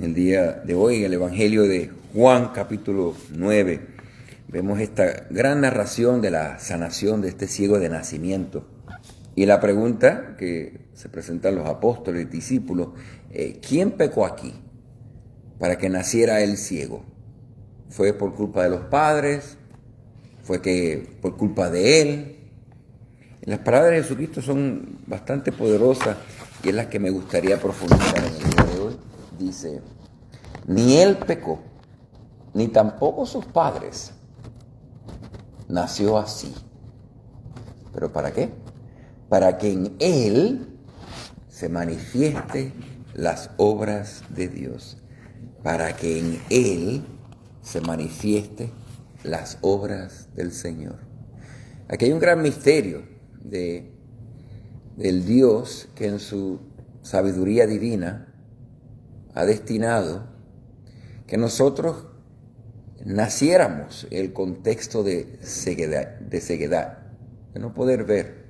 El día de hoy, en el Evangelio de Juan, capítulo 9, vemos esta gran narración de la sanación de este ciego de nacimiento. Y la pregunta que se presentan los apóstoles y discípulos, ¿quién pecó aquí para que naciera el ciego? ¿Fue por culpa de los padres? ¿Fue que por culpa de él? Las palabras de Jesucristo son bastante poderosas y es las que me gustaría profundizar en el día de hoy. Dice, ni él pecó, ni tampoco sus padres. Nació así. ¿Pero para qué? Para que en él se manifieste las obras de Dios. Para que en él se manifieste las obras del Señor. Aquí hay un gran misterio del Dios que en su sabiduría divina ha destinado que nosotros naciéramos en el contexto de ceguedad, de no poder ver.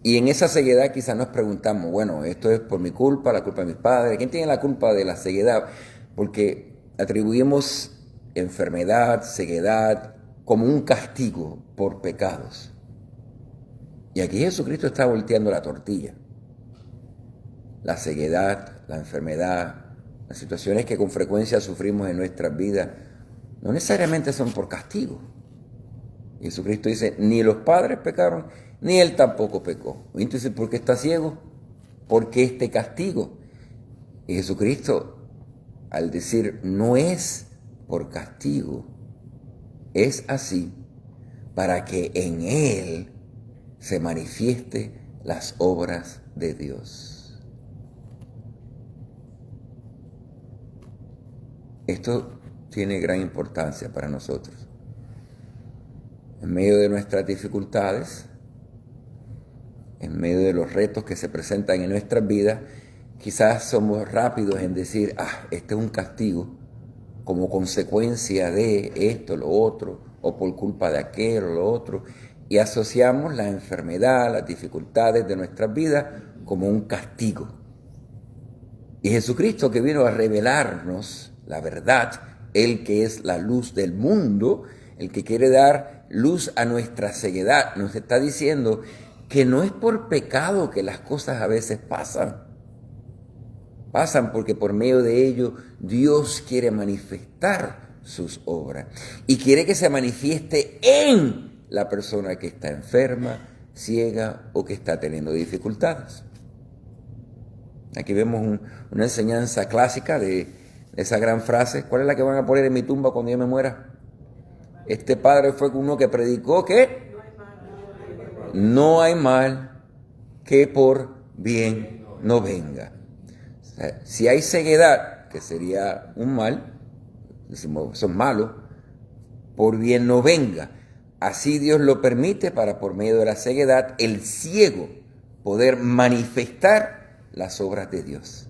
Y en esa ceguedad quizás nos preguntamos, bueno, esto es por mi culpa, la culpa de mis padres. ¿Quién tiene la culpa de la ceguedad? Porque atribuimos enfermedad, ceguedad, como un castigo por pecados. Y aquí Jesucristo está volteando la tortilla. La ceguedad, la enfermedad, las situaciones que con frecuencia sufrimos en nuestras vidas, no necesariamente son por castigo. Jesucristo dice, ni los padres pecaron, ni él tampoco pecó. Entonces, ¿por qué está ciego? ¿Por qué este castigo? Y Jesucristo, al decir, no es por castigo, es así para que en él se manifieste las obras de Dios. Esto tiene gran importancia para nosotros. En medio de nuestras dificultades, en medio de los retos que se presentan en nuestras vidas, quizás somos rápidos en decir, este es un castigo como consecuencia de esto, lo otro, o por culpa de aquel o lo otro, y asociamos la enfermedad, las dificultades de nuestras vidas como un castigo. Y Jesucristo, que vino a revelarnos la verdad, Él que es la luz del mundo, el que quiere dar luz a nuestra ceguedad, nos está diciendo que no es por pecado que las cosas a veces pasan. Pasan porque por medio de ello Dios quiere manifestar sus obras y quiere que se manifieste en la persona que está enferma, ciega o que está teniendo dificultades. Aquí vemos una enseñanza clásica de esa gran frase. ¿Cuál es la que van a poner en mi tumba cuando yo me muera? Este padre fue uno que predicó que no hay mal que por bien no venga. O sea, si hay ceguedad, que sería un mal, decimos, son malos, por bien no venga. Así Dios lo permite para por medio de la ceguedad el ciego poder manifestar las obras de Dios.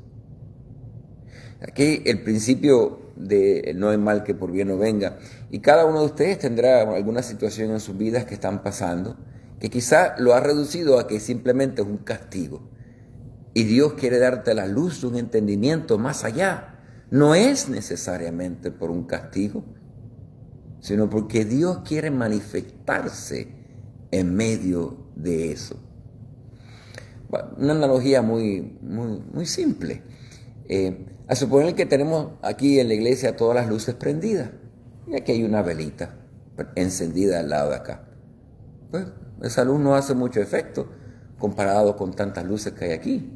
Aquí el principio de no hay mal que por bien no venga. Y cada uno de ustedes tendrá alguna situación en sus vidas que están pasando, que quizá lo ha reducido a que simplemente es un castigo. Y Dios quiere darte la luz de un entendimiento más allá. No es necesariamente por un castigo, sino porque Dios quiere manifestarse en medio de eso. Una analogía muy simple. A suponer que tenemos aquí en la iglesia todas las luces prendidas y aquí hay una velita encendida al lado de acá. Pues esa luz no hace mucho efecto comparado con tantas luces que hay aquí.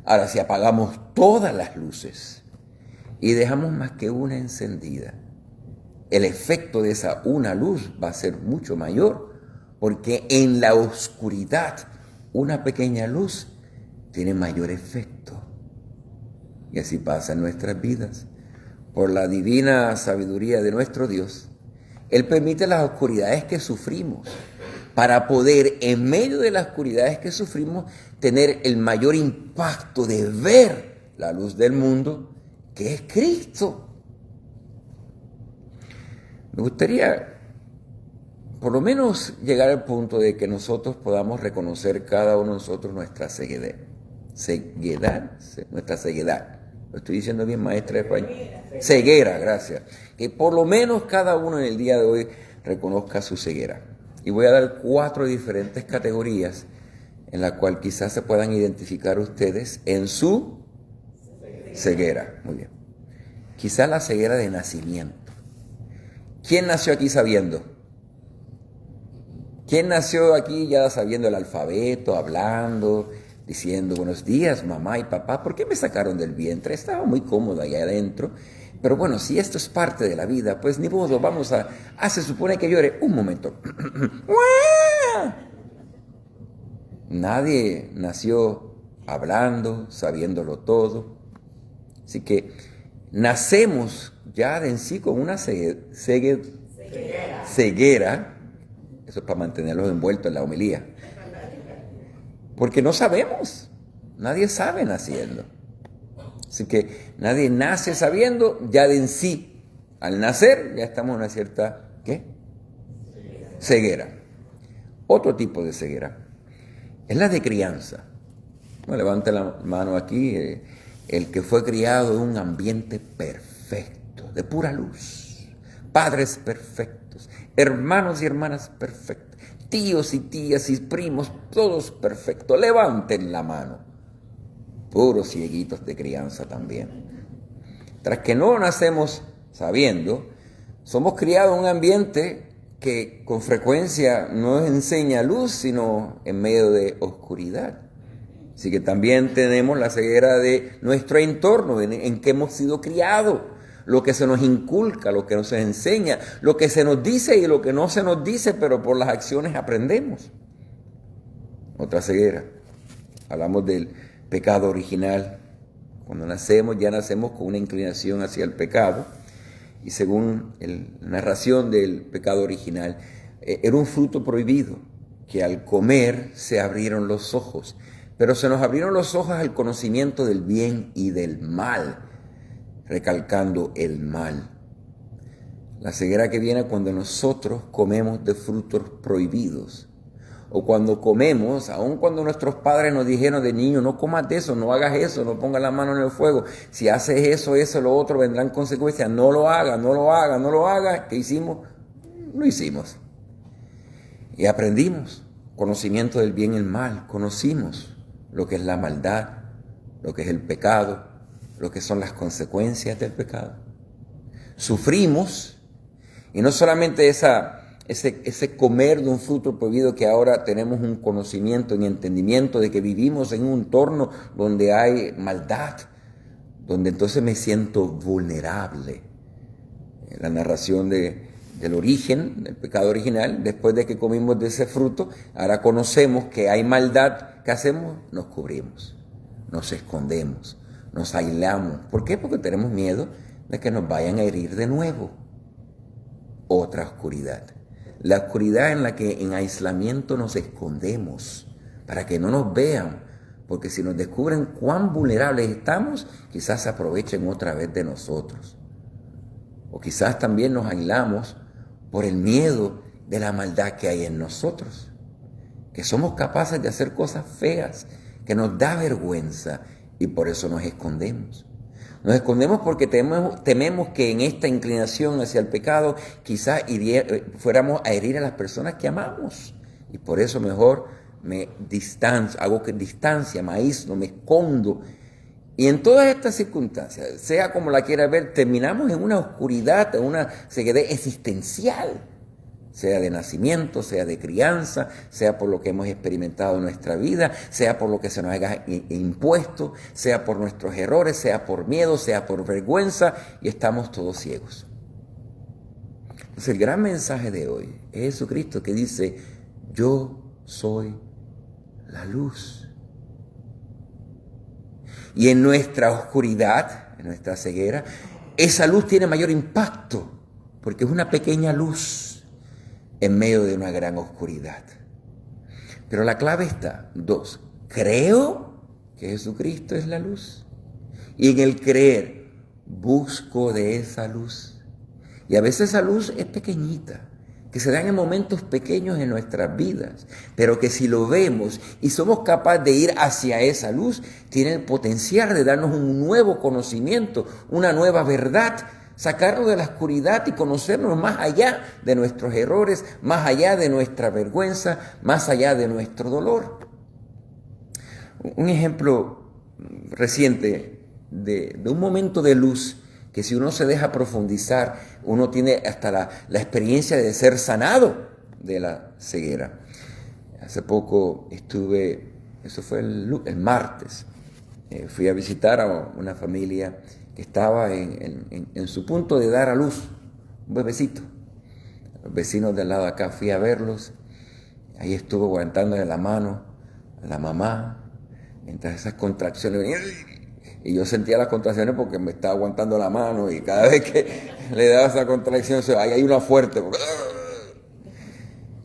Ahora, si apagamos todas las luces y dejamos más que una encendida, el efecto de esa una luz va a ser mucho mayor, porque en la oscuridad una pequeña luz tiene mayor efecto. Y así pasa en nuestras vidas. Por la divina sabiduría de nuestro Dios, Él permite las oscuridades que sufrimos para poder, en medio de las oscuridades que sufrimos, tener el mayor impacto de ver la luz del mundo, que es Cristo. Me gustaría por lo menos llegar al punto de que nosotros podamos reconocer cada uno de nosotros nuestra ceguedad, Lo estoy diciendo bien, maestra de español. Ceguera, gracias. Que por lo menos cada uno en el día de hoy reconozca su ceguera. Y voy a dar 4 diferentes categorías en las cuales quizás se puedan identificar ustedes en su ceguera. Muy bien. Quizás la ceguera de nacimiento. ¿Quién nació aquí sabiendo? ¿Quién nació aquí ya sabiendo el alfabeto, hablando, diciendo buenos días, mamá y papá? ¿Por qué me sacaron del vientre? Estaba muy cómodo allá adentro. Pero bueno, si esto es parte de la vida, pues ni modo, vamos a... se supone que llore. Un momento. Nadie nació hablando, sabiéndolo todo. Así que nacemos ya de en sí con una ceguera. Eso es para mantenerlos envueltos en la homilía. Porque no sabemos. Nadie sabe naciendo. Así que nadie nace sabiendo ya de en sí. Al nacer ya estamos en una cierta, ¿qué? Ceguera. Otro tipo de ceguera es la de crianza. No, levante la mano aquí. El que fue criado en un ambiente perfecto, de pura luz. Padres perfectos, hermanos y hermanas perfectos, tíos y tías y primos, todos perfectos. Levanten la mano. Puros cieguitos de crianza también. Tras que no nacemos sabiendo, somos criados en un ambiente que con frecuencia no nos enseña luz, sino en medio de oscuridad. Así que también tenemos la ceguera de nuestro entorno, en que hemos sido criados, lo que se nos inculca, lo que nos enseña, lo que se nos dice y lo que no se nos dice, pero por las acciones aprendemos. Otra ceguera. Hablamos del pecado original. Cuando nacemos, ya nacemos con una inclinación hacia el pecado. Y según la narración del pecado original, era un fruto prohibido, que al comer se abrieron los ojos. Pero se nos abrieron los ojos al conocimiento del bien y del mal, recalcando el mal. La ceguera que viene cuando nosotros comemos de frutos prohibidos. O cuando comemos, aun cuando nuestros padres nos dijeron de niño, no comas de eso, no hagas eso, no pongas la mano en el fuego. Si haces eso, lo otro, vendrán consecuencias. No lo hagas, no lo hagas, no lo hagas. ¿Qué hicimos? Lo hicimos. Y aprendimos conocimiento del bien y el mal. Conocimos lo que es la maldad, lo que es el pecado, lo que son las consecuencias del pecado. Sufrimos, y no solamente ese comer de un fruto prohibido, que ahora tenemos un conocimiento y entendimiento de que vivimos en un entorno donde hay maldad, donde entonces me siento vulnerable. La narración del origen, del pecado original, después de que comimos de ese fruto, ahora conocemos que hay maldad. ¿Qué hacemos? Nos cubrimos, nos escondemos, nos aislamos. ¿Por qué? Porque tenemos miedo de que nos vayan a herir de nuevo. Otra oscuridad. La oscuridad en la que en aislamiento nos escondemos para que no nos vean, porque si nos descubren cuán vulnerables estamos, quizás se aprovechen otra vez de nosotros. O quizás también nos aislamos por el miedo de la maldad que hay en nosotros, que somos capaces de hacer cosas feas, que nos da vergüenza, y por eso nos escondemos. Nos escondemos porque tememos que en esta inclinación hacia el pecado quizás fuéramos a herir a las personas que amamos, y por eso mejor me distancio, hago que distancia, me aíslo, me escondo. Y en todas estas circunstancias, sea como la quiera ver, terminamos en una oscuridad, en una ceguera existencial, sea de nacimiento, sea de crianza, sea por lo que hemos experimentado en nuestra vida, sea por lo que se nos haya impuesto, sea por nuestros errores, sea por miedo, sea por vergüenza, y estamos todos ciegos. Entonces el gran mensaje de hoy es Jesucristo, que dice: yo soy la luz. Y en nuestra oscuridad, en nuestra ceguera, esa luz tiene mayor impacto, porque es una pequeña luz en medio de una gran oscuridad. Pero la clave está: 2, creo que Jesucristo es la luz. Y en el creer, busco de esa luz. Y a veces esa luz es pequeñita, que se dan en momentos pequeños en nuestras vidas, pero que si lo vemos y somos capaces de ir hacia esa luz, tiene el potencial de darnos un nuevo conocimiento, una nueva verdad, sacarnos de la oscuridad y conocernos más allá de nuestros errores, más allá de nuestra vergüenza, más allá de nuestro dolor. Un ejemplo reciente de un momento de luz que si uno se deja profundizar, uno tiene hasta la experiencia de ser sanado de la ceguera. Hace poco estuve, eso fue el martes, fui a visitar a una familia que estaba en su punto de dar a luz, un bebecito. Los vecinos del lado de acá fui a verlos, ahí estuve aguantándole la mano a la mamá, mientras esas contracciones venían. Y yo sentía las contracciones porque me estaba aguantando la mano y cada vez que le daba esa contracción, ahí hay una fuerte.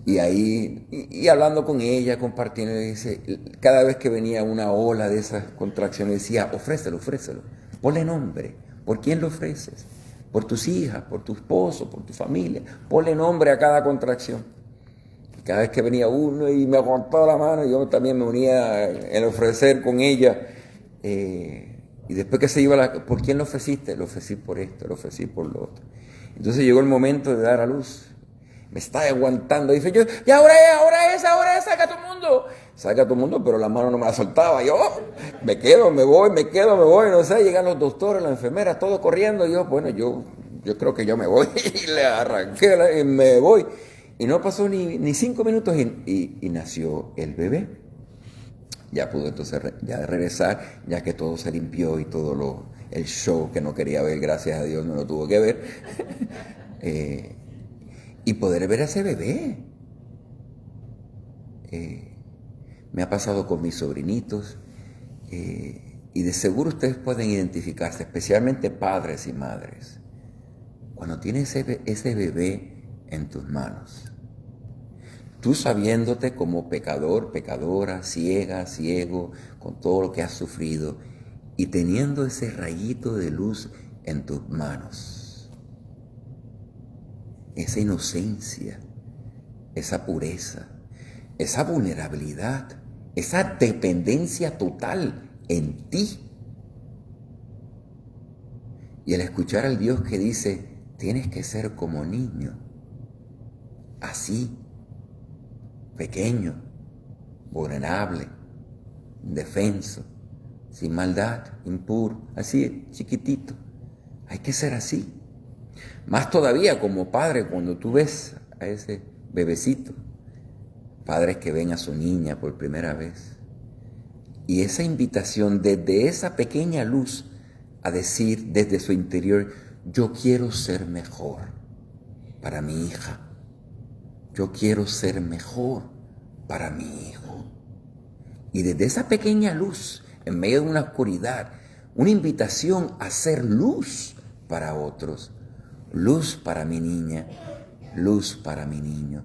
Y ahí, y hablando con ella, compartiendo, dice, cada vez que venía una ola de esas contracciones, decía, ofrécelo, ponle nombre. ¿Por quién lo ofreces? Por tus hijas, por tu esposo, por tu familia. Ponle nombre a cada contracción. Y cada vez que venía uno y me aguantaba la mano, yo también me unía en ofrecer con ella. Y después que se iba, ¿por quién lo ofreciste? Lo ofrecí por esto, lo ofrecí por lo otro. Entonces llegó el momento de dar a luz. Me estaba aguantando. Dice yo, ya ahora es, saca a todo el mundo. Saca a todo el mundo, pero la mano no me la soltaba. Yo me quedo, me voy, no sé. Llegan los doctores, la enfermera, todo corriendo. Y yo, bueno, yo creo que yo me voy. Y le arranqué y me voy. Y no pasó ni 5 minutos y nació el bebé. Ya pudo entonces ya regresar, ya que todo se limpió y todo el show que no quería ver, gracias a Dios no lo tuvo que ver. Y poder ver a ese bebé. Me ha pasado con mis sobrinitos y de seguro ustedes pueden identificarse, especialmente padres y madres, cuando tienes ese bebé en tus manos. Tú sabiéndote como pecador, pecadora, ciega, ciego, con todo lo que has sufrido y teniendo ese rayito de luz en tus manos. Esa inocencia, esa pureza, esa vulnerabilidad, esa dependencia total en ti. Y al escuchar al Dios que dice, tienes que ser como niño, así, pequeño, vulnerable, indefenso, sin maldad, impuro, así, chiquitito. Hay que ser así. Más todavía como padre, cuando tú ves a ese bebecito, padres que ven a su niña por primera vez, y esa invitación desde esa pequeña luz a decir desde su interior, yo quiero ser mejor para mi hija. Yo quiero ser mejor para mi hijo. Y desde esa pequeña luz, en medio de una oscuridad, una invitación a ser luz para otros. Luz para mi niña, luz para mi niño.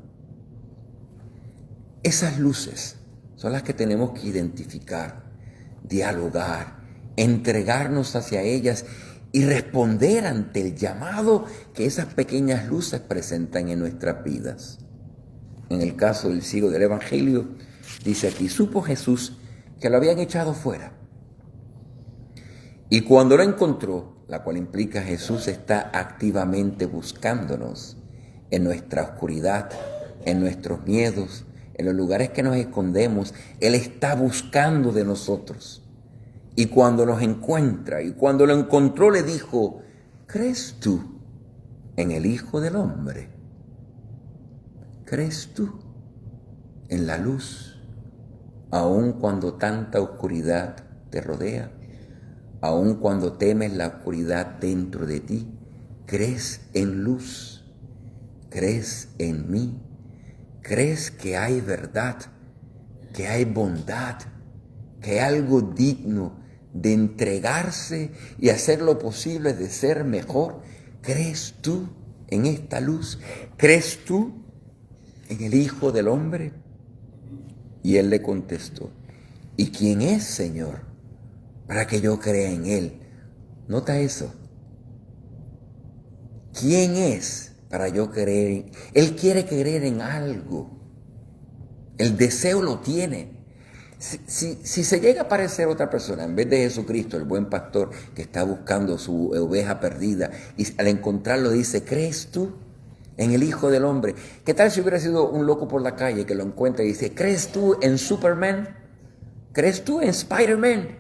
Esas luces son las que tenemos que identificar, dialogar, entregarnos hacia ellas y responder ante el llamado que esas pequeñas luces presentan en nuestras vidas. En el caso del ciego del Evangelio, dice aquí, supo Jesús que lo habían echado fuera. Y cuando lo encontró, la cual implica Jesús está activamente buscándonos en nuestra oscuridad, en nuestros miedos, en los lugares que nos escondemos. Él está buscando de nosotros. Y cuando nos encuentra, y cuando lo encontró, le dijo, ¿crees tú en el Hijo del Hombre? ¿Crees tú en la luz, aun cuando tanta oscuridad te rodea? Aun cuando temes la oscuridad dentro de ti, ¿crees en luz? ¿Crees en mí? ¿Crees que hay verdad, que hay bondad, que hay algo digno de entregarse y hacer lo posible de ser mejor? ¿Crees tú en esta luz? ¿Crees tú en el Hijo del Hombre? Y él le contestó, ¿y quién es, Señor, para que yo crea en él? Nota eso. ¿Quién es para yo creer. Él quiere creer en algo. El deseo lo tiene. Si se llega a aparecer otra persona en vez de Jesucristo, el buen pastor que está buscando su oveja perdida, y al encontrarlo dice, ¿crees tú en el Hijo del Hombre? ¿Qué tal si hubiera sido un loco por la calle que lo encuentra y dice, ¿crees tú en Superman? ¿Crees tú en Spider-Man?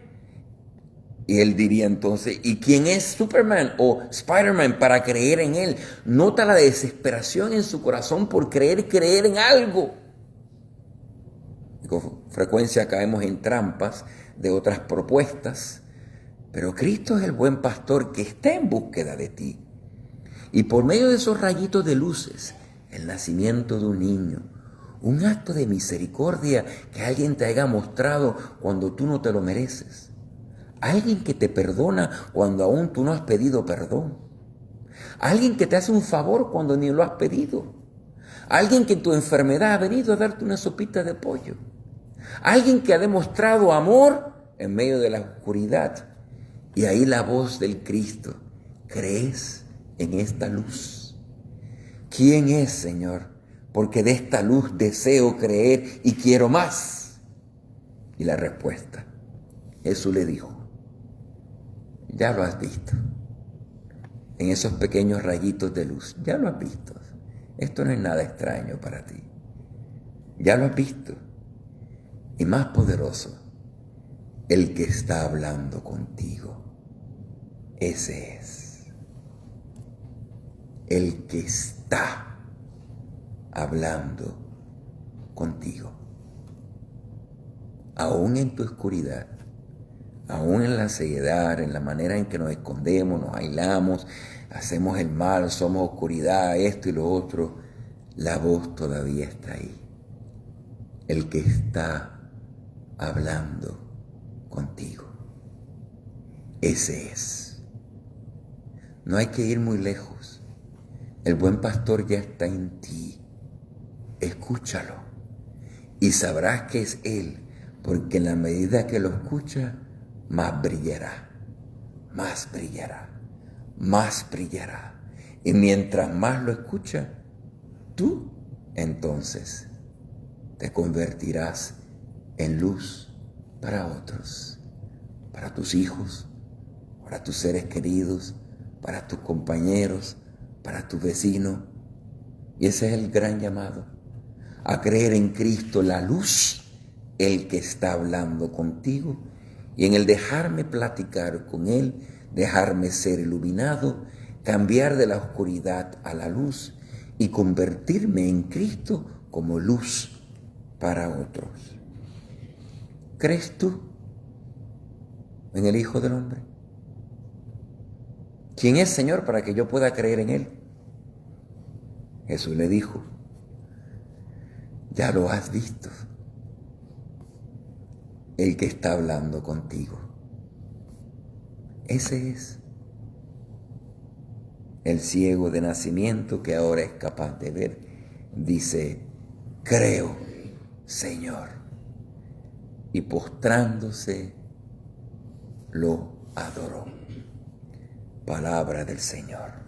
Y él diría entonces, ¿y quién es Superman o Spider-Man para creer en él? Nota la desesperación en su corazón por creer en algo. Y con frecuencia caemos en trampas de otras propuestas, pero Cristo es el buen pastor que está en búsqueda de ti. Y por medio de esos rayitos de luces, el nacimiento de un niño, un acto de misericordia que alguien te haya mostrado cuando tú no te lo mereces, alguien que te perdona cuando aún tú no has pedido perdón, alguien que te hace un favor cuando ni lo has pedido, alguien que en tu enfermedad ha venido a darte una sopita de pollo, alguien que ha demostrado amor en medio de la oscuridad. Y ahí la voz del Cristo, ¿crees en esta luz? ¿Quién es, Señor? Porque de esta luz deseo creer y quiero más. Y la respuesta, Jesús le dijo, ya lo has visto. En esos pequeños rayitos de luz, ya lo has visto. Esto no es nada extraño para ti. Ya lo has visto. Y más poderoso, el que está hablando contigo. Ese es. El que está hablando contigo. Aún en tu oscuridad, aún en la ceguedad, en la manera en que nos escondemos, nos aislamos, hacemos el mal, somos oscuridad, esto y lo otro, la voz todavía está ahí. El que está hablando contigo. Ese es. No hay que ir muy lejos. El buen pastor ya está en ti. Escúchalo y sabrás que es Él, porque en la medida que lo escucha, más brillará, más brillará, más brillará. Y mientras más lo escucha, tú entonces te convertirás en luz para otros, para tus hijos, para tus seres queridos, para tus compañeros, para tus vecinos. Y ese es el gran llamado, a creer en Cristo, la luz, el que está hablando contigo, y en el dejarme platicar con Él, dejarme ser iluminado, cambiar de la oscuridad a la luz y convertirme en Cristo como luz para otros. ¿Crees tú en el Hijo del Hombre? ¿Quién es, Señor, para que yo pueda creer en Él? Jesús le dijo, ya lo has visto, el que está hablando contigo. Ese es el ciego de nacimiento que ahora es capaz de ver. Dice, creo, Señor. Y postrándose, lo adoró. Palabra del Señor.